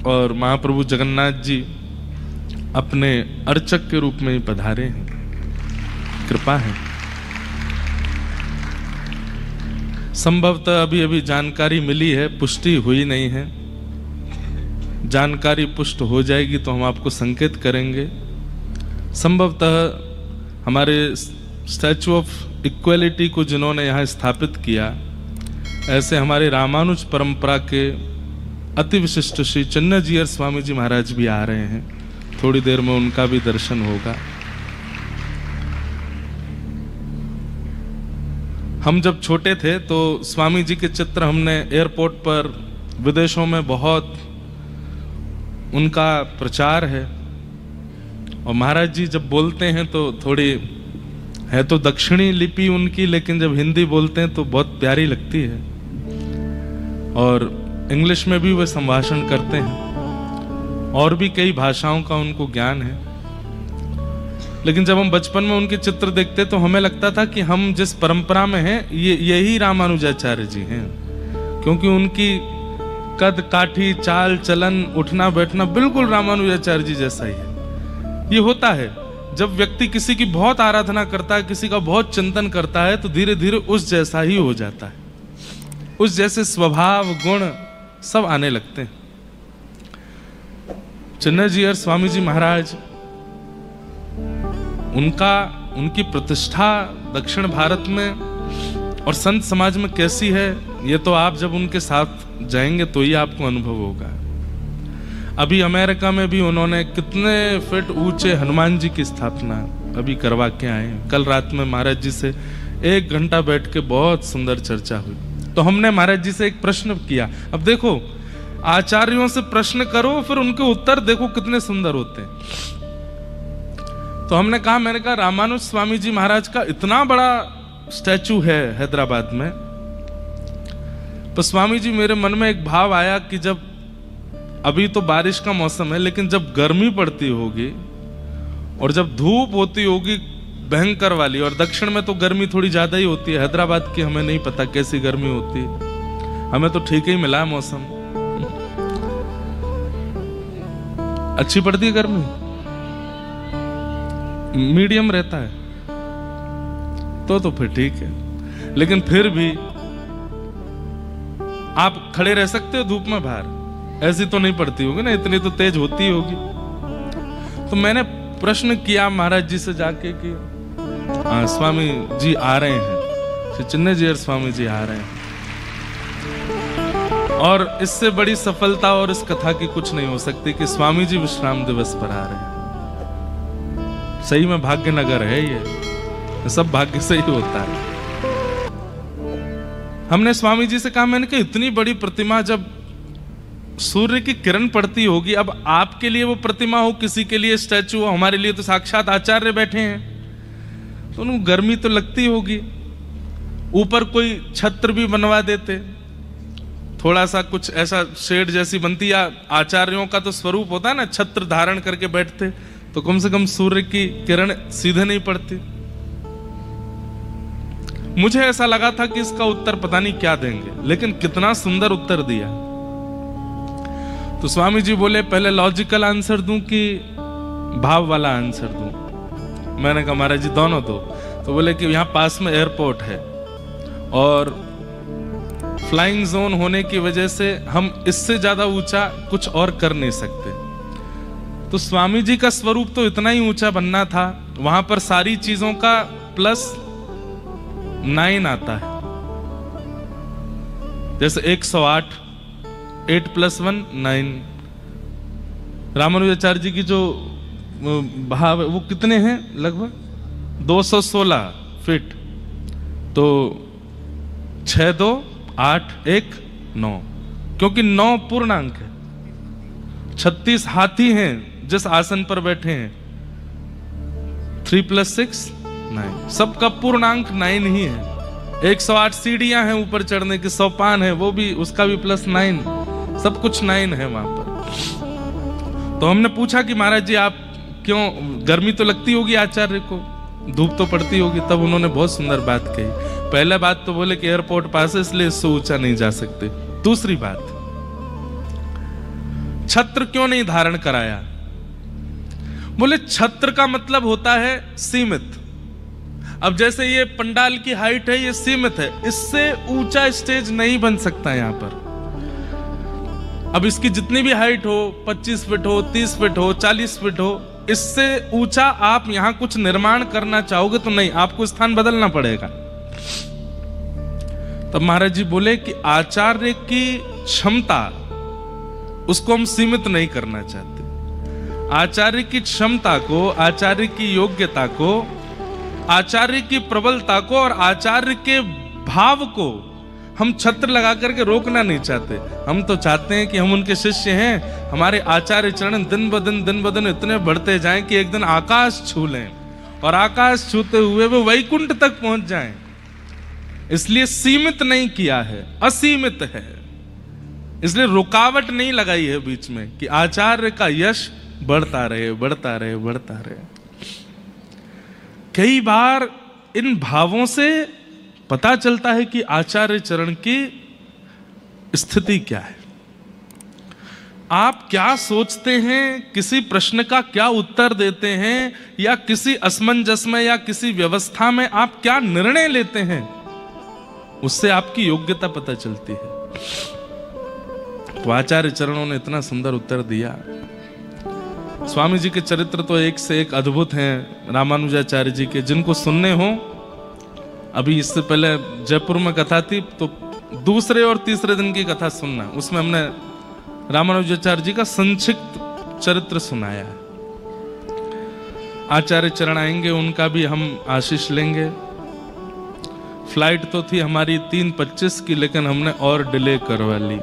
और महाप्रभु जगन्नाथ जी अपने अर्चक के रूप में ही पधारे हैं। कृपा है। संभवतः अभी अभी जानकारी मिली है, पुष्टि हुई नहीं है। जानकारी पुष्ट हो जाएगी तो हम आपको संकेत करेंगे। संभवतः हमारे स्टैचू ऑफ इक्वलिटी को जिन्होंने यहाँ स्थापित किया, ऐसे हमारे रामानुज परंपरा के अति विशिष्ट श्री चन्नजीयर स्वामी जी महाराज भी आ रहे हैं। थोड़ी देर में उनका भी दर्शन होगा। हम जब छोटे थे तो स्वामी जी के चित्र हमने एयरपोर्ट पर विदेशों में बहुत उनका प्रचार है। और महाराज जी जब बोलते हैं तो थोड़ी है तो दक्षिणी लिपि उनकी, लेकिन जब हिंदी बोलते हैं तो बहुत प्यारी लगती है। और इंग्लिश में भी वे संभाषण करते हैं और भी कई भाषाओं का उनको ज्ञान है। लेकिन जब हम बचपन में उनके चित्र देखते तो हमें लगता था कि हम जिस परंपरा में हैं यही रामानुजाचार्य जी हैं, क्योंकि उनकी कद काठी चाल चलन उठना बैठना बिल्कुल रामानुजाचार्य जी जैसा ही है। ये होता है जब व्यक्ति किसी की बहुत आराधना करता है, किसी का बहुत चिंतन करता है, तो धीरे धीरे उस जैसा ही हो जाता है। उस जैसे स्वभाव गुण सब आने लगते हैं। चन्नजीयर स्वामी जी महाराज, उनकी प्रतिष्ठा दक्षिण भारत में और संत समाज में कैसी है, ये तो आप जब उनके साथ जाएंगे तो ही आपको अनुभव होगा। अभी अमेरिका में भी उन्होंने कितने फीट ऊंचे हनुमान जी की स्थापना अभी करवा के आए। कल रात में महाराज जी से 1 घंटा बैठ के बहुत सुंदर चर्चा हुई। तो हमने महाराज जी से एक प्रश्न किया। अब देखो, आचार्यों से प्रश्न करो फिर उनके उत्तर देखो कितने सुंदर होते हैं। तो मैंने कहा रामानुज स्वामी जी महाराज का इतना बड़ा स्टैचू है हैदराबाद में। तो स्वामी जी, मेरे मन में एक भाव आया कि जब अभी तो बारिश का मौसम है, लेकिन जब गर्मी पड़ती होगी और जब धूप होती होगी भयंकर वाली, और दक्षिण में तो गर्मी थोड़ी ज्यादा ही होती है, हैदराबाद की हमें नहीं पता कैसी गर्मी होती है, हमें तो ठीक ही मिला है मौसम। अच्छी पड़ती है गर्मी, मीडियम रहता है तो फिर ठीक है। लेकिन फिर भी आप खड़े रह सकते हो धूप में बाहर? ऐसी तो नहीं पड़ती होगी ना, इतनी तो तेज होती होगी। तो मैंने प्रश्न किया महाराज जी से जाके कि स्वामी जी आ रहे हैं, श्री चन्नजीयर स्वामी जी आ रहे हैं, और इससे बड़ी सफलता और इस कथा की कुछ नहीं हो सकती कि स्वामी जी विश्राम दिवस पर आ रहे हैं। सही में भाग्य नगर है ये, सब भाग्य से ही होता है। हमने स्वामी जी से कहा, मैंने कहा इतनी बड़ी प्रतिमा जब सूर्य की किरण पड़ती होगी, अब आपके लिए वो प्रतिमा हो, किसी के लिए स्टैचू हो, हमारे लिए तो साक्षात आचार्य बैठे हैं, तो उनको गर्मी तो लगती होगी। ऊपर कोई छत्र भी बनवा देते, थोड़ा सा कुछ ऐसा शेड जैसी बनती, या आचार्यों का तो स्वरूप होता है ना, छत्र धारण करके बैठते, तो कम से कम सूर्य की किरण सीधे नहीं पड़ती। मुझे ऐसा लगा था कि इसका उत्तर पता नहीं क्या देंगे, लेकिन कितना सुंदर उत्तर दिया। तो स्वामी जी बोले, पहले लॉजिकल आंसर दूं कि भाव वाला आंसर दूं? मैंने कहा महाराज जी दोनों दो। तो बोले कि यहाँ पास में एयरपोर्ट है और फ्लाइंग जोन होने की वजह से हम इससे ज्यादा ऊंचा कुछ और कर नहीं सकते। तो स्वामी जी का स्वरूप तो इतना ही ऊंचा बनना था, वहां पर सारी चीजों का +9 आता है। जैसे 108, 8 + 1 9। रामानुजाचार्य जी की जो भाव है वो कितने हैं? लगभग 216 फीट। तो 6 2 8 1 9, क्योंकि 9 पूर्णांक है। 36 हाथी हैं जिस आसन पर बैठे हैं। 3 + 6 9, सबका पूर्णांक 9 ही है। 108 सीढ़ियां हैं ऊपर चढ़ने की, 100 पान है, वो भी उसका भी +9, सब कुछ 9 है वहां पर। तो हमने पूछा कि महाराज जी आप क्यों, गर्मी तो लगती होगी आचार्य को, धूप तो पड़ती होगी। तब उन्होंने बहुत सुंदर बात कही। पहले बात तो बोले कि एयरपोर्ट पास है इसलिए इससे ऊंचा नहीं जा सकते। दूसरी बात, छत्र क्यों नहीं धारण कराया? बोले छत्र का मतलब होता है सीमित। अब जैसे ये पंडाल की हाइट है, ये सीमित है, इससे ऊंचा स्टेज नहीं बन सकता यहां पर। अब इसकी जितनी भी हाइट हो, 25 फीट हो, 30 फीट हो, 40 फीट हो, इससे ऊंचा आप यहां कुछ निर्माण करना चाहोगे तो नहीं, आपको स्थान बदलना पड़ेगा। तब महाराज जी बोले कि आचार्य की क्षमता, उसको हम सीमित नहीं करना चाहते। आचार्य की क्षमता को, आचार्य की योग्यता को, आचार्य की प्रबलता को और आचार्य के भाव को हम छत्र लगा करके रोकना नहीं चाहते। हम तो चाहते हैं कि हम उनके शिष्य हैं, हमारे आचार्य चरण दिन ब दिन इतने बढ़ते जाएं कि एक दिन आकाश छू लें और आकाश छूते हुए वो वैकुंठ तक पहुंच जाएं। इसलिए सीमित नहीं किया है, असीमित है। इसलिए रुकावट नहीं लगाई है बीच में कि आचार्य का यश बढ़ता रहे, बढ़ता रहे, बढ़ता रहे। कई बार इन भावों से पता चलता है कि आचार्य चरण की स्थिति क्या है। आप क्या सोचते हैं, किसी प्रश्न का क्या उत्तर देते हैं, या किसी असमंजस में या किसी व्यवस्था में आप क्या निर्णय लेते हैं, उससे आपकी योग्यता पता चलती है। तो आचार्य चरणों ने इतना सुंदर उत्तर दिया। स्वामी जी के चरित्र तो एक से एक अद्भुत हैं, रामानुजाचार्य जी के, जिनको सुनने हो। अभी इससे पहले जयपुर में कथा थी, तो दूसरे और तीसरे दिन की कथा सुनना, उसमें हमने रामानुजाचार्य जी का संक्षिप्त चरित्र सुनाया है। आचार्य चरण आएंगे, उनका भी हम आशीष लेंगे। फ्लाइट तो थी हमारी 3:25 की, लेकिन हमने और डिले करवा ली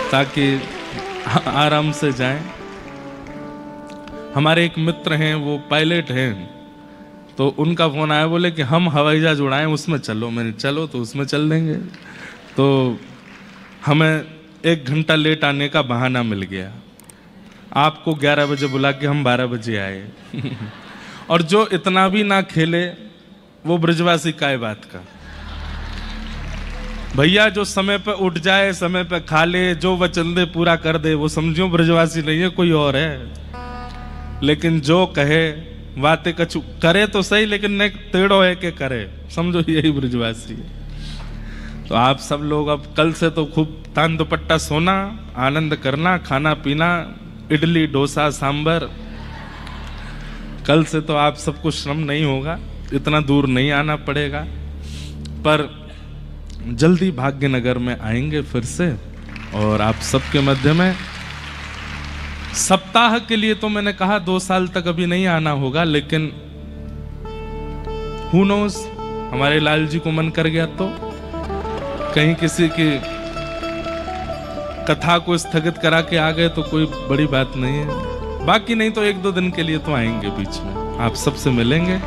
ताकि आराम से जाएं। हमारे एक मित्र हैं, वो पायलट हैं, तो उनका फोन आया, बोले कि हम हवाई जहाज उड़ाएं, उसमें चलो। मैंने चलो, तो उसमें चल देंगे। तो हमें 1 घंटा लेट आने का बहाना मिल गया। आपको 11 बजे बुला के हम 12 बजे आए। और जो इतना भी ना खेले वो ब्रजवासी काय बात का। भैया जो समय पे उठ जाए, समय पे खा ले, जो वचन दे पूरा कर दे, वो समझो ब्रजवासी नहीं है, कोई और है। लेकिन जो कहे बातें कछु करे तो सही, लेकिन नहीं टेढ़ो है के करे, समझो यही ब्रजवासी है। तो आप सब लोग अब कल से तो खूब तान दुपट्टा सोना, आनंद करना, खाना पीना, इडली डोसा सांबर। कल से तो आप सबको श्रम नहीं होगा, इतना दूर नहीं आना पड़ेगा। पर जल्दी भाग्यनगर में आएंगे फिर से, और आप सबके मध्य में सप्ताह के लिए तो मैंने कहा 2 साल तक अभी नहीं आना होगा, लेकिन हु नोस, हमारे लाल जी को मन कर गया तो कहीं किसी की कथा को स्थगित करा के आ गए तो कोई बड़ी बात नहीं है। बाकी नहीं तो 1-2 दिन के लिए तो आएंगे बीच में, आप सबसे मिलेंगे।